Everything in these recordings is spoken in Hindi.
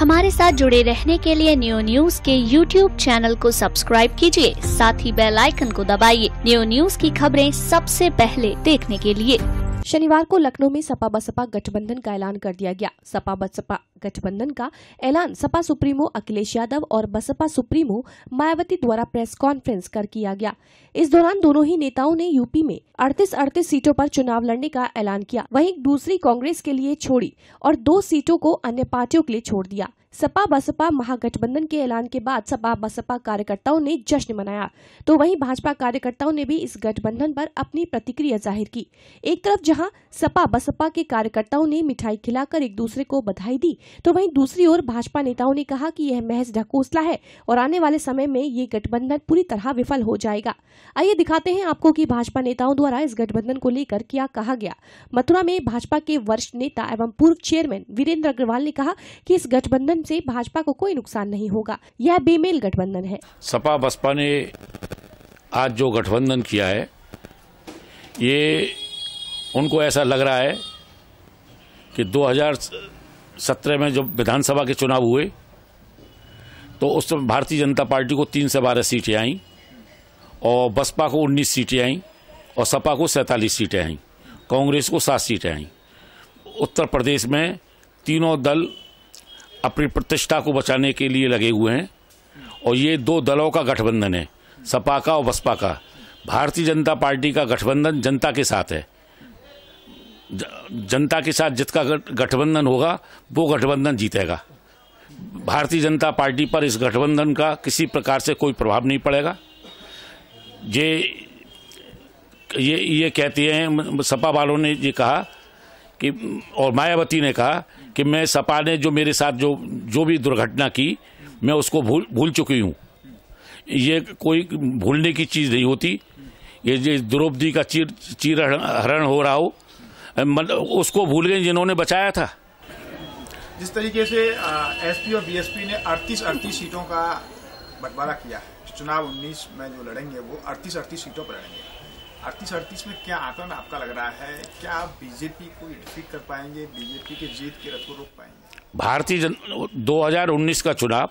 हमारे साथ जुड़े रहने के लिए न्यूज के YouTube चैनल को सब्सक्राइब कीजिए, साथ ही बेल आइकन को दबाइए न्यूज की खबरें सबसे पहले देखने के लिए। शनिवार को लखनऊ में सपा बसपा गठबंधन का ऐलान कर दिया गया। सपा बसपा गठबंधन का ऐलान सपा सुप्रीमो अखिलेश यादव और बसपा सुप्रीमो मायावती द्वारा प्रेस कॉन्फ्रेंस कर किया गया। इस दौरान दोनों ही नेताओं ने यूपी में 38 सीटों पर चुनाव लड़ने का ऐलान किया, वहीं दूसरी कांग्रेस के लिए छोड़ी और 2 सीटों को अन्य पार्टियों के लिए छोड़ दिया। सपा बसपा महागठबंधन के ऐलान के बाद सपा बसपा कार्यकर्ताओं ने जश्न मनाया, तो वहीं भाजपा कार्यकर्ताओं ने भी इस गठबंधन पर अपनी प्रतिक्रिया जाहिर की। एक तरफ जहां सपा बसपा के कार्यकर्ताओं ने मिठाई खिलाकर एक दूसरे को बधाई दी, तो वहीं दूसरी ओर भाजपा नेताओं ने कहा कि यह महज ढकोसला है और आने वाले समय में ये गठबंधन पूरी तरह विफल हो जाएगा। आइए दिखाते हैं आपको कि भाजपा नेताओं द्वारा इस गठबंधन को लेकर क्या कहा गया। मथुरा में भाजपा के वरिष्ठ नेता एवं पूर्व चेयरमैन वीरेंद्र अग्रवाल ने कहा कि इस गठबंधन से भाजपा को कोई नुकसान नहीं होगा, यह बेमेल गठबंधन है। सपा बसपा ने आज जो गठबंधन किया है, ये उनको ऐसा लग रहा है कि 2017 में जब विधानसभा के चुनाव हुए तो उस समय भारतीय जनता पार्टी को 3 से 12 सीटें आईं और बसपा को 19 सीटें आईं और सपा को 47 सीटें आईं, कांग्रेस को 7 सीटें आईं। उत्तर प्रदेश में तीनों दल अपनी प्रतिष्ठा को बचाने के लिए लगे हुए हैं और ये 2 दलों का गठबंधन है, सपा का और बसपा का। भारतीय जनता पार्टी का गठबंधन जनता के साथ है। जनता के साथ जिसका गठबंधन होगा वो गठबंधन जीतेगा। भारतीय जनता पार्टी पर इस गठबंधन का किसी प्रकार से कोई प्रभाव नहीं पड़ेगा। ये कहती हैं, सपा वालों ने ये कहा कि, और मायावती ने कहा कि मैं सपा ने जो मेरे साथ जो भी दुर्घटना की मैं उसको भूल चुकी हूँ। ये कोई भूलने की चीज़ नहीं होती। ये द्रौपदी का चीर हरण हो रहा हो, उसको भूल गए जिन्होंने बचाया था। जिस तरीके से एसपी और बीएसपी ने 38 सीटों का बंटवारा किया है, चुनाव 19 में जो लड़ेंगे वो 38 सीटों पर लड़ेंगे। 38 में क्या आंकलन आपका लग रहा है? क्या आप बीजेपी को डिफीट कर पाएंगे? बीजेपी के जीत के रथ को रोक पाएंगे? 2019 का चुनाव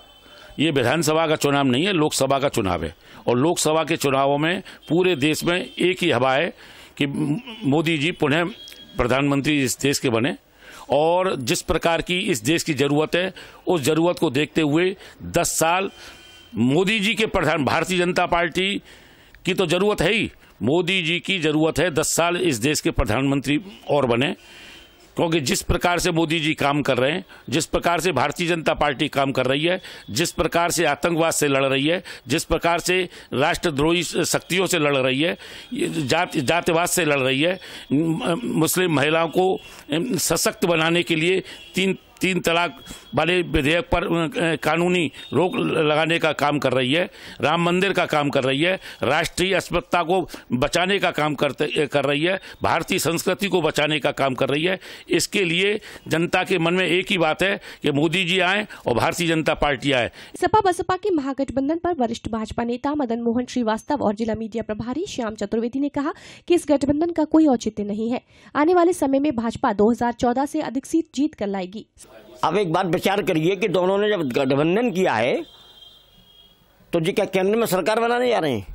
ये विधानसभा का चुनाव नहीं है, लोकसभा का चुनाव है। और लोकसभा के चुनावों में पूरे देश में एक ही हवा है कि मोदी जी पुनः प्रधानमंत्री इस देश के बने। और जिस प्रकार की इस देश की जरूरत है, उस जरूरत को देखते हुए 10 साल मोदी जी के भारतीय जनता पार्टी की तो जरूरत है ही, मोदी जी की जरूरत है 10 साल इस देश के प्रधानमंत्री और बने। क्योंकि जिस प्रकार से मोदी जी काम कर रहे हैं, जिस प्रकार से भारतीय जनता पार्टी काम कर रही है, जिस प्रकार से आतंकवाद से लड़ रही है, जिस प्रकार से राष्ट्रद्रोही शक्तियों से लड़ रही है, जातिवाद से लड़ रही है, मुस्लिम महिलाओं को सशक्त बनाने के लिए तीन तलाक वाले विधेयक पर कानूनी रोक लगाने का काम कर रही है, राम मंदिर का काम कर रही है, राष्ट्रीय अस्मिता को बचाने का काम कर रही है, भारतीय संस्कृति को बचाने का काम कर रही है। इसके लिए जनता के मन में एक ही बात है कि मोदी जी आए और भारतीय जनता पार्टी आए। सपा बसपा के महागठबंधन पर वरिष्ठ भाजपा नेता मदन मोहन श्रीवास्तव और जिला मीडिया प्रभारी श्याम चतुर्वेदी ने कहा कि इस गठबंधन का कोई औचित्य नहीं है। आने वाले समय में भाजपा 2014 से अधिक सीट जीत कर लाएगी। अब एक बात विचार करिए कि दोनों ने जब गठबंधन किया है तो जी क्या केंद्र में सरकार बनाने जा रहे हैं?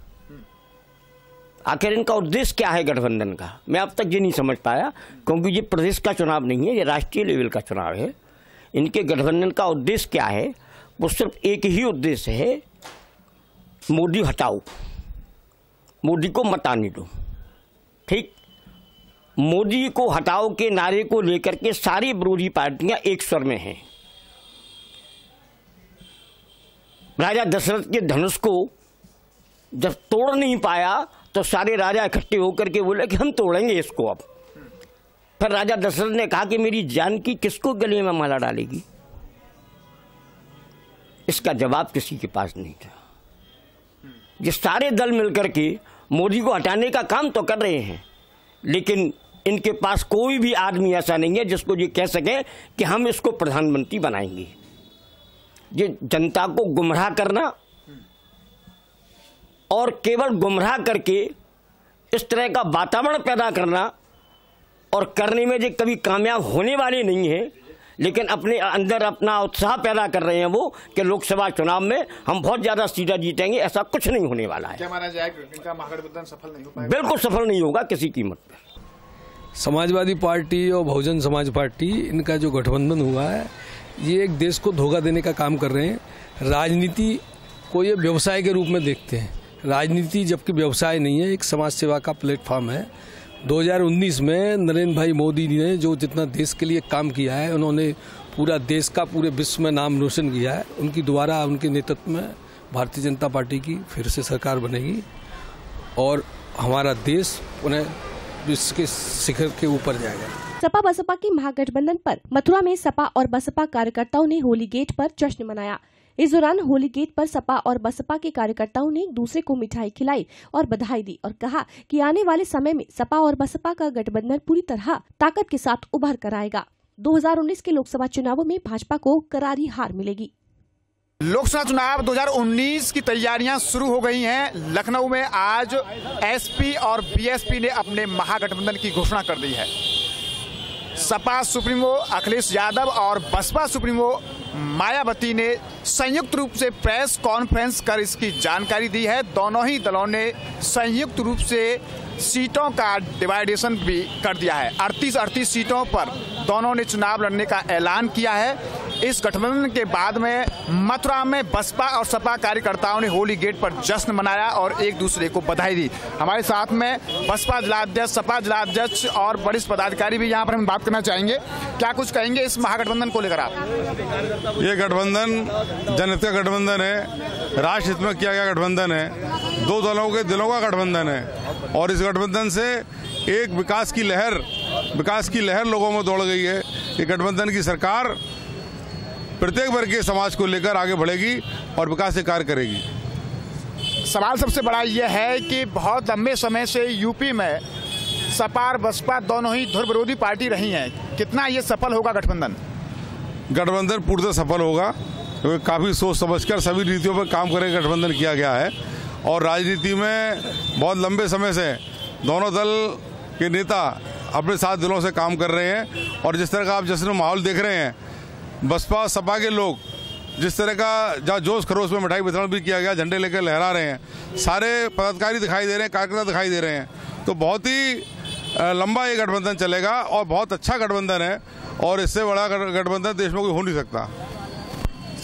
आखिर इनका उद्देश्य क्या है गठबंधन का? मैं अब तक ये नहीं समझ पाया, क्योंकि ये प्रदेश का चुनाव नहीं है, ये राष्ट्रीय लेवल का चुनाव है। इनके गठबंधन का उद्देश्य क्या है? वो सिर्फ एक ही उद्देश्य है, मोदी हटाओ, मोदी को मत आने दो। ठीक, मोदी को हटाओ के नारे को लेकर के सारी विरोधी पार्टियां एक स्वर में हैं। राजा दशरथ के धनुष को जब तोड़ नहीं पाया तो सारे राजा इकट्ठे होकर के बोले कि हम तोड़ेंगे इसको। अब फिर राजा दशरथ ने कहा कि मेरी जान की किसको गले में माला डालेगी? इसका जवाब किसी के पास नहीं था। ये सारे दल मिलकर के मोदी को हटाने का काम तो कर रहे हैं, लेकिन इनके पास कोई भी आदमी ऐसा नहीं है जिसको ये कह सके कि हम इसको प्रधानमंत्री बनाएंगे। ये जनता को गुमराह करना और केवल गुमराह करके इस तरह का वातावरण पैदा करना और करने में जो कभी कामयाब होने वाले नहीं है, लेकिन अपने अंदर अपना उत्साह पैदा कर रहे हैं वो कि लोकसभा चुनाव में हम बहुत ज्यादा सीटें जीतेंगे। ऐसा कुछ नहीं होने वाला है। क्या माना जाए इनका महागठबंधन सफल नहीं हो पाएगा? बिल्कुल सफल नहीं होगा किसी कीमत पर। समाजवादी पार्टी और बहुजन समाज पार्टी, इनका जो गठबंधन हुआ है, ये एक देश को धोखा देने का काम कर रहे हैं। राजनीति को ये व्यवसाय के रूप में देखते हैं। राजनीति जबकि व्यवसाय नहीं है, एक समाज सेवा का प्लेटफॉर्म है। 2019 में नरेंद्र भाई मोदी ने जो जितना देश के लिए काम किया है, उन्होंने पूरा देश का पूरे विश्व में नाम रोशन किया है। उनकी द्वारा उनके नेतृत्व में भारतीय जनता पार्टी की फिर से सरकार बनेगी और हमारा देश उन्हें विश्व के शिखर के ऊपर जाएगा। सपा बसपा की महागठबंधन पर मथुरा में सपा और बसपा कार्यकर्ताओं ने होली गेट पर जश्न मनाया। इस दौरान होली गेट पर सपा और बसपा के कार्यकर्ताओं ने एक दूसरे को मिठाई खिलाई और बधाई दी और कहा कि आने वाले समय में सपा और बसपा का गठबंधन पूरी तरह ताकत के साथ उभर कर आएगा। 2019 के लोकसभा चुनावों में भाजपा को करारी हार मिलेगी। लोकसभा चुनाव 2019 की तैयारियां शुरू हो गई हैं। लखनऊ में आज एसपी और बीएसपी ने अपने महागठबंधन की घोषणा कर दी है। सपा सुप्रीमो अखिलेश यादव और बसपा सुप्रीमो मायावती ने संयुक्त रूप से प्रेस कॉन्फ्रेंस कर इसकी जानकारी दी है। दोनों ही दलों ने संयुक्त रूप से सीटों का डिवाइडेशन भी कर दिया है। 38 सीटों पर दोनों ने चुनाव लड़ने का ऐलान किया है। इस गठबंधन के बाद में मथुरा में बसपा और सपा कार्यकर्ताओं ने होली गेट पर जश्न मनाया और एक दूसरे को बधाई दी। हमारे साथ में बसपा जिलाध्यक्ष, सपा जिलाध्यक्ष और वरिष्ठ पदाधिकारी भी यहाँ पर हम बात करना चाहेंगे। क्या कुछ कहेंगे इस महागठबंधन को लेकर आप? ये गठबंधन जनहित का गठबंधन है, राष्ट्र हित में किया गया गठबंधन है, दो दलों के दिलों का गठबंधन है और इस गठबंधन से एक विकास की लहर लोगों में दौड़ गई है। ये गठबंधन की सरकार प्रत्येक वर्ग के समाज को लेकर आगे बढ़ेगी और विकास के कार्य करेगी। सवाल सबसे बड़ा यह है कि बहुत लंबे समय से यूपी में सपा और बसपा दोनों ही धुर विरोधी पार्टी रही हैं। कितना ये सफल होगा गठबंधन? गठबंधन पूर्णतः सफल होगा क्योंकि काफ़ी सोच समझकर सभी नीतियों पर काम करके गठबंधन किया गया है और राजनीति में बहुत लंबे समय से दोनों दल के नेता अपने साथ दिलों से काम कर रहे हैं और जिस तरह का आप जश्न माहौल देख रहे हैं, बसपा सपा के लोग जिस तरह का जहाँ जोश खरोश में मिठाई वितरण भी किया गया, झंडे लेकर लहरा रहे हैं, सारे पदाधिकारी दिखाई दे रहे हैं, कार्यकर्ता दिखाई दे रहे हैं, तो बहुत ही लंबा ये गठबंधन चलेगा और बहुत अच्छा गठबंधन है और इससे बड़ा गठबंधन देश में कोई हो नहीं सकता।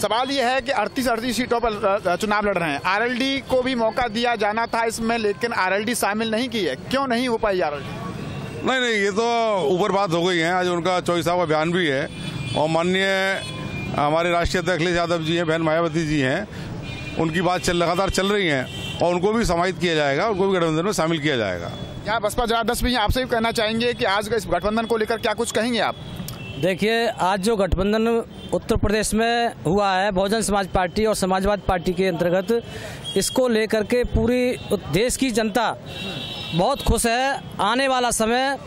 सवाल यह है कि 38 सीटों पर चुनाव लड़ रहे हैं। आरएलडी को भी मौका दिया जाना था इसमें, लेकिन आरएलडी शामिल नहीं की है। क्यों नहीं हो पाई आरएलडी? नहीं, ये तो ऊपर बात हो गई है। आज उनका 24 का बयान भी है और माननीय हमारे राष्ट्रीय अध्यक्ष अखिलेश यादव जी हैं, बहन मायावती जी हैं, उनकी बात लगातार चल रही है और उनको भी समाहित किया जाएगा, उनको भी गठबंधन में शामिल किया जाएगा। यहाँ बसपा जिलाध्यक्ष भी आपसे भी कहना चाहेंगे कि आज इस गठबंधन को लेकर क्या कुछ कहेंगे आप? देखिए, आज जो गठबंधन उत्तर प्रदेश में हुआ है बहुजन समाज पार्टी और समाजवादी पार्टी के अंतर्गत, इसको लेकर के पूरी देश की जनता बहुत खुश है। आने वाला समय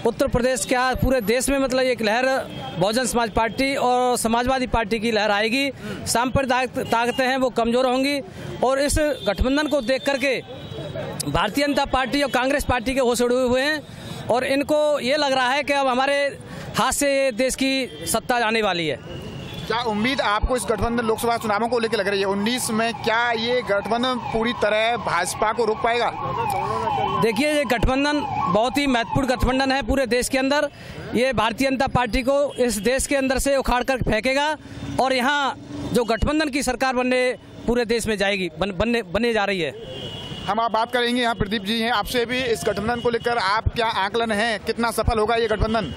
उत्तर प्रदेश क्या पूरे देश में मतलब एक लहर बहुजन समाज पार्टी और समाजवादी पार्टी की लहर आएगी। सांप्रदायिक ताकतें हैं वो कमजोर होंगी और इस गठबंधन को देख करके भारतीय जनता पार्टी और कांग्रेस पार्टी के होश उड़े हुए हैं और इनको ये लग रहा है कि अब हमारे हाथ से देश की सत्ता आने वाली है। क्या उम्मीद आपको इस गठबंधन लोकसभा चुनावों को लेकर लग रही है 19 में? क्या ये गठबंधन पूरी तरह भाजपा को रोक पाएगा? देखिए, ये गठबंधन बहुत ही महत्वपूर्ण गठबंधन है पूरे देश के अंदर। ये भारतीय जनता पार्टी को इस देश के अंदर से उखाड़ कर फेंकेगा और यहाँ जो गठबंधन की सरकार बनने पूरे देश में जाएगी, बनने जा रही है। हम आप बात करेंगे, यहाँ प्रदीप जी हैं, आपसे भी इस गठबंधन को लेकर आप क्या आकलन है, कितना सफल होगा ये गठबंधन?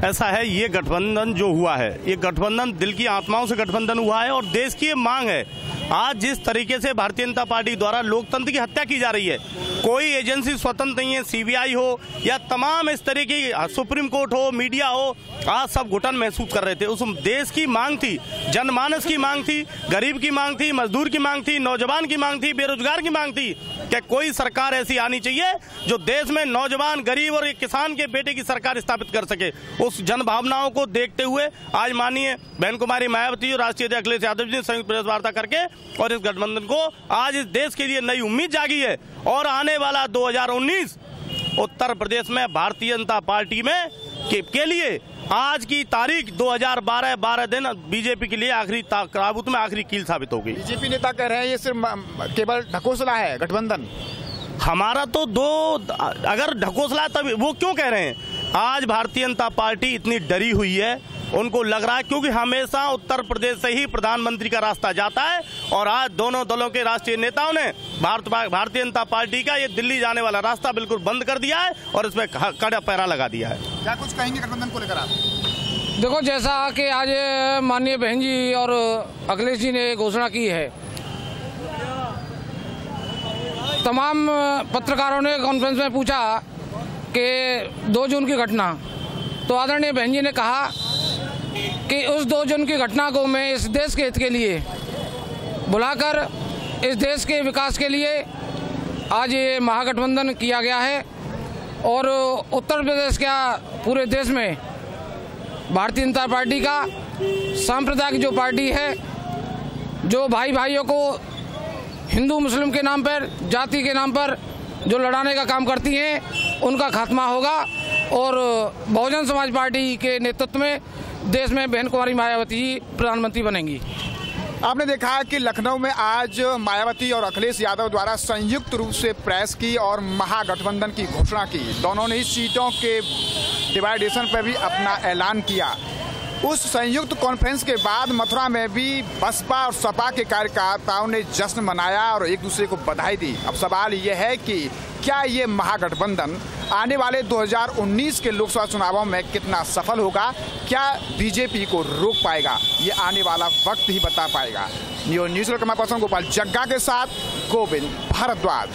ऐसा है, ये गठबंधन जो हुआ है, ये गठबंधन दिल की आत्माओं से गठबंधन हुआ है और देश की ये मांग है। आज जिस तरीके से भारतीय जनता पार्टी द्वारा लोकतंत्र की हत्या की जा रही है, कोई एजेंसी स्वतंत्र नहीं है, सीबीआई हो या तमाम इस तरह की सुप्रीम कोर्ट हो, मीडिया हो, आज सब घुटन महसूस कर रहे थे। उस देश की मांग थी, जनमानस की मांग थी, गरीब की मांग थी, मजदूर की मांग थी, नौजवान की मांग थी, बेरोजगार की मांग थी कि कोई सरकार ऐसी आनी चाहिए जो देश में नौजवान, गरीब और एक किसान के बेटे की सरकार स्थापित कर सके। उस जन भावनाओं को देखते हुए आज माननीय बहन कुमारी मायावती और राष्ट्रीय अध्यक्ष अखिलेश यादव जी ने संयुक्त प्रेस वार्ता करके और इस गठबंधन को आज इस देश के लिए नई उम्मीद जागी है और आने वाला 2019 उत्तर प्रदेश में भारतीय जनता पार्टी में के लिए आज की तारीख 2012 दिन बीजेपी के लिए आखिरी ताबूत में आखिरी कील साबित हो गई। बीजेपी नेता कह रहे हैं ये सिर्फ केवल ढकोसला है गठबंधन। हमारा तो अगर ढकोसला तब वो क्यों कह रहे हैं? आज भारतीय जनता पार्टी इतनी डरी हुई है, उनको लग रहा है क्योंकि हमेशा उत्तर प्रदेश से ही प्रधानमंत्री का रास्ता जाता है और आज दोनों दलों के राष्ट्रीय नेताओं ने भारतीय जनता पार्टी का ये दिल्ली जाने वाला रास्ता बिल्कुल बंद कर दिया है और इसमें कड़ा पैरा लगा दिया है। क्या कुछ कहेंगे गठबंधन को लेकर आप? देखो, जैसा कि आज माननीय बहन जी और अखिलेश जी ने घोषणा की है, तमाम पत्रकारों ने कॉन्फ्रेंस में पूछा कि 2 जून की घटना, तो आदरणीय बहन जी ने कहा कि उस 2 जून की घटना को मैं इस देश के हित के लिए बुलाकर इस देश के विकास के लिए आज ये महागठबंधन किया गया है और उत्तर प्रदेश क्या पूरे देश में भारतीय जनता पार्टी का सांप्रदायिक जो पार्टी है, जो भाई भाइयों को हिंदू मुस्लिम के नाम पर, जाति के नाम पर जो लड़ाने का काम करती हैं, उनका खात्मा होगा और बहुजन समाज पार्टी के नेतृत्व में देश में बहन कुमारी मायावती जी प्रधानमंत्री बनेंगी। आपने देखा कि लखनऊ में आज मायावती और अखिलेश यादव द्वारा संयुक्त रूप से प्रेस की और महागठबंधन की घोषणा की। दोनों ने सीटों के डिवाइडेशन पर भी अपना ऐलान किया। उस संयुक्त कॉन्फ्रेंस के बाद मथुरा में भी बसपा और सपा के कार्यकर्ताओं ने जश्न मनाया और एक दूसरे को बधाई दी। अब सवाल यह है कि क्या ये महागठबंधन आने वाले 2019 के लोकसभा चुनावों में कितना सफल होगा? क्या बीजेपी को रोक पाएगा? ये आने वाला वक्त ही बता पाएगा। न्यूज़ गोपाल जग्गा के साथ गोविंद भारद्वाज।